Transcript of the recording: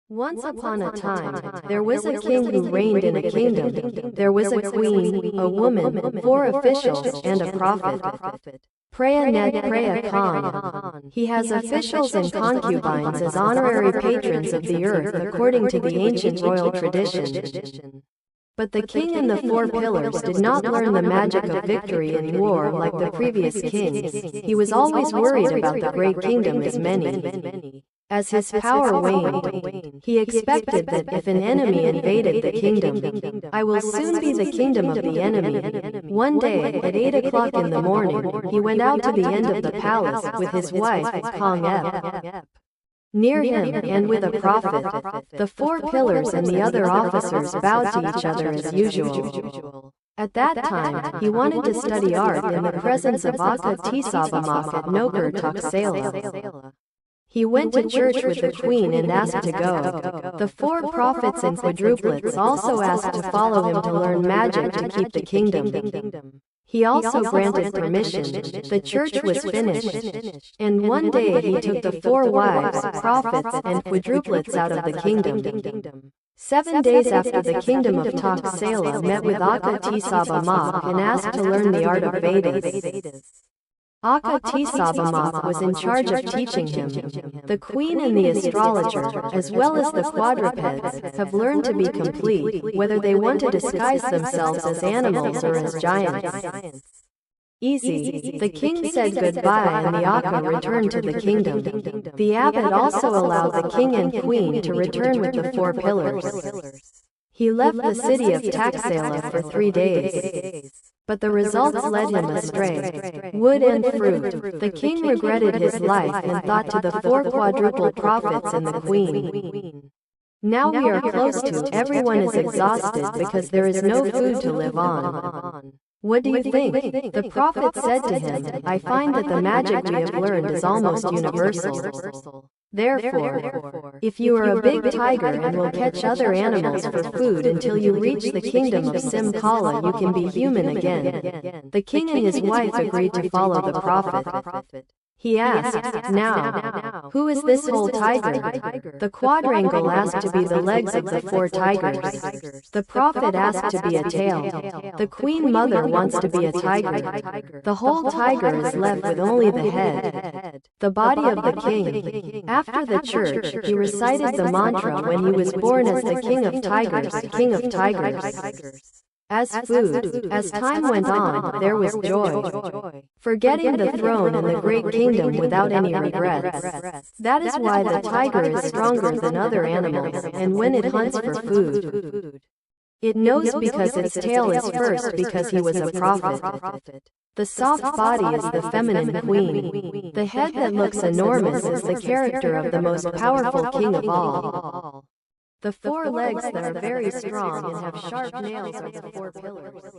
Once upon a time, there was a king who reigned in a kingdom. There was a queen, a woman, 4 officials, and a prophet. Preah Ned Preah Khan. He has officials and concubines as honorary patrons of the earth according to the ancient royal tradition. But the king and the 4 pillars did not learn the magic of victory in war like the previous kings. He was always worried about the great kingdom as many. As his power waned, he expected that if an enemy invaded the kingdom, I will soon be the kingdom of the enemy. One day, at 8 o'clock in the morning, he went out to the end of the palace with his wife, Kong Ep. Near him, and with a prophet, the 4 pillars and the other officers bowed to each other as usual. At that time, he wanted to study art in the presence of Aka Tisabamak at Noker Taksela. He went to church with the queen and asked to go. The 4 prophets and quadruplets also asked to follow him to learn magic to keep the kingdom. He also granted permission. The church was finished. And one day he took the 4 wives, prophets, and quadruplets out of the kingdom. 7 days after the kingdom of Taksela met with Aka Tisabamak and asked to learn the art of Vedas. Aka Tisabamak was in charge of teaching him. The queen and the astrologer, as well as the quadrupeds, have learned to be complete, whether they want to disguise themselves as animals or as giants. Easy. The king said goodbye and the Aka returned to the kingdom. The abbot also allowed the king and queen to return with the 4 pillars. He left the city of Taksela for 3 days. But the results led him astray. Wood and fruit. The king regretted his life and thought to the 4 quadruple prophets and the queen. Now we are close to, everyone is exhausted because there is no food to live on. What do you think? The prophet said to him, I find that the magic we have learned is almost universal. Therefore, if you are a big tiger and will catch other animals for food until you reach the kingdom of Simkala, you can be human again. The king and his wife agreed to follow the prophet. He asked, now, who is this whole tiger? The quadrangle asked to be the legs of the 4 tigers. The prophet asked to be a tail. The queen mother wants to be a tiger. The whole tiger is left with only the head. The body of the king. After the church, he recited the mantra when he was born as the king of tigers, king of tigers. As food, as time went on, there was joy. Forgetting the throne and the great kingdom without any regrets. That is why the tiger is stronger than other animals, and when it hunts for food, it knows because its tail is first because he was a prophet. The soft body is the feminine queen. The head that looks enormous is the character of the most powerful king of all. The 4 legs that are very strong and have sharp nails are the 4 pillars.